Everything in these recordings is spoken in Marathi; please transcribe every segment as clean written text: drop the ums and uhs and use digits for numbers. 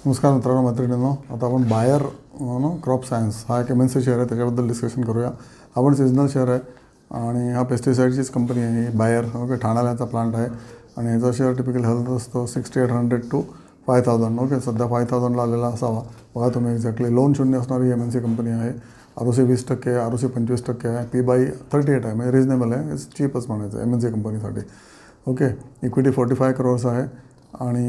नमस्कार मित्रांनो, मैत्रिणींनो. आता आपण बायर क्रॉप सायन्स हा एक MNC शेअर आहे, त्याच्याबद्दल डिस्कशन करूया. हा पण सिजनल शेअर आहे आणि हा पेस्टिसाईडचीच कंपनी आहे ही बायर. ओके, ठाण्याला याचा प्लांट आहे आणि याचा शेअर टिपिकल हेल्थ असतो 6800 to 5000. ओके, सध्या 5000ला आलेला असावा. बघा तुम्ही एक्झॅक्टली. लोन शून्य असणारी MNC कंपनी आहे. ROC 20% आहे, ROC 25% आहे, P/38 आहे, म्हणजे रिजनेबल आहे, चीपच म्हणायचं MNC कंपनीसाठी. ओके, इक्विटी 45 crores आहे आणि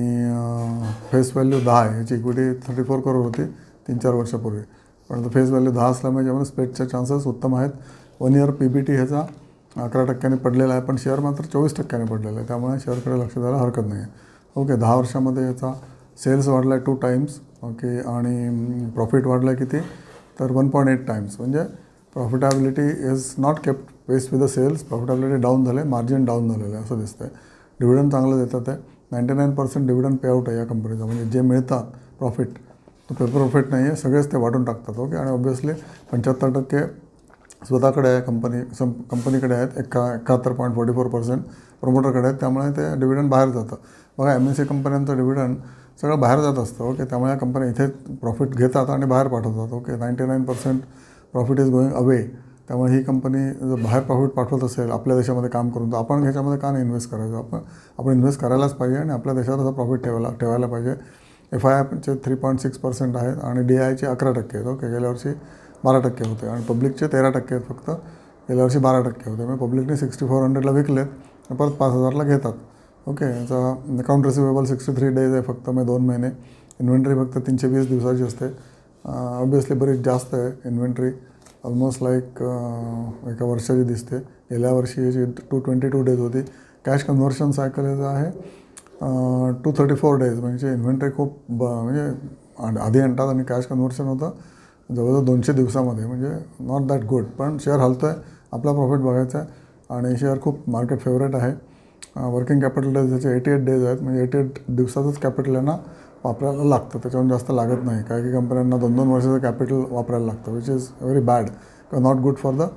फेस व्हॅल्यू 10 आहे. याची इक्विटी 34 crore होती 3-4 वर्षापूर्वी, पण फेस व्हॅल्यू 10 असल्यामुळे ज्यामुळे स्प्लिटचे चान्सेस उत्तम आहेत. 1 year PBT ह्याचा 11% पडलेला आहे, पण शेअर मात्र 24% पडलेला आहे, त्यामुळे शेअरकडे लक्ष द्यायला हरकत नाही आहे. ओके, 10 वर्षामध्ये याचा सेल्स वाढला आहे 2 times. ओके, आणि प्रॉफिट वाढला आहे किती तर 1.8 times. म्हणजे profitability is not kept pace with the sales. Profitability down झाले, मार्जिन डाऊन झालेलं आहे असं दिसतं आहे. डिव्हिडंड चांगलं देतात आहे. 99% डिव्हिडंड पेआउट आहे या कंपनीचा. म्हणजे जे मिळतात प्रॉफिट तो पेपर प्रॉफिट नाही आहे, सगळेच ते वाटून टाकतात. ओके, आणि ऑब्व्हियसली 75% स्वतःकडे आहे कंपनीकडे आहेत. 71.44% प्रमोटरकडे आहेत, त्यामुळे ते डिव्हिडंड बाहेर जातं. बघा, MNC कंपन्यांचं डिव्हिडंड सगळं बाहेर जात असतं. ओके, त्यामुळे या कंपन्या इथे प्रॉफिट घेतात आणि बाहेर पाठवतात. Okay, 99% profit is going away. त्यामुळे ही कंपनी जर बाहेर प्रॉफिट पाठवत असेल आपल्या देशामध्ये काम करून, तर आपण ह्याच्यामध्ये का नाही इन्व्हेस्ट करायचं? आपण इन्व्हेस्ट करायलाच पाहिजे आणि आपल्या देशात असं प्रॉफिट ठेवायला पाहिजे. FIIचे 3.6% आहेत आणि DIचे 11% आहेत. ओके, गेल्या वर्षी 12% होते आणि पब्लिकचे 13% आहेत फक्त. गेल्या वर्षी 12% होते. म्हणजे पब्लिकने 6400ला विकलेत, परत 5000ला घेतात. ओके, याचा अकाउंट रिसिवेबल 63 days आहे फक्त, म्हणजे 2 महिने. इन्व्हेंटरी फक्त 320 दिवसाची असते. ऑब्व्हियसली बरीच जास्त आहे इन्व्हेंटरी, ऑलमोस्ट लाईक एका वर्षाची दिसते. गेल्या वर्षी याची 222 days होती. कॅश कन्व्हर्शन सायकल याचं आहे 234 days. म्हणजे इन्व्हेंटरी खूप म्हणजे आधी आणतात आणि कॅश कन्व्हर्शन होतं जवळजवळ 200 दिवसामध्ये. म्हणजे नॉट दॅट गुड, पण शेअर हलतो आहे, आपला प्रॉफिट बघायचा आहे आणि शेअर खूप मार्केट फेवरेट आहे. वर्किंग कॅपिटल डेज त्याचे 88 days आहेत. म्हणजे 88 दिवसातच कॅपिटल यांना वापरायला लागतं, त्याच्यावर जास्त लागत नाही. काही कंपन्यांना 2-2 वर्षाचं कॅपिटल वापरायला लागतं, विच इज व्हेरी बॅड किंवा not good for the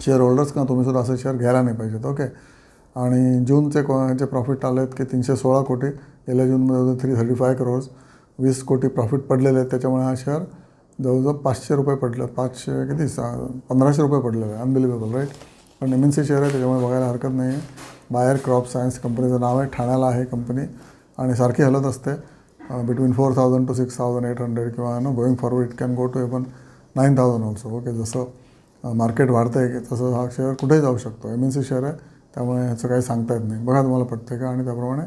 share holders. का तुम्ही सुद्धा असे शेअर घ्यायला नाही पाहिजेत. ओके, आणि जूनचे प्रॉफिट आले आहेत की 316 कोटी. गेल्या जूनमध्ये 335 crores. 20 कोटी प्रॉफिट पडलेले आहेत. त्याच्यामुळे हा शेअर जवळजवळ 500 रुपये पडलं. 1500 रुपये पडलेलं आहे. Unbelievable, right? पण MNC शेअर आहे, त्याच्यामुळे बघायला हरकत नाही आहे. बायर क्रॉप सायन्स कंपनीचं नाव आहे. ठाण्याला आहे कंपनी आणि सारखी हलत असते बिटवीन 4000 to 6800 किंवा going forward it can go to even 9000 also. Okay, जसं मार्केट वाढतं आहे तसं हा शेअर कुठेही जाऊ शकतो. MNC शेअर आहे, त्यामुळे ह्याचं काही सांगता येत नाही. बघा तुम्हाला पटतं का आणि त्याप्रमाणे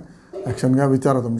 ॲक्शन घ्या. विचारा तुमच्या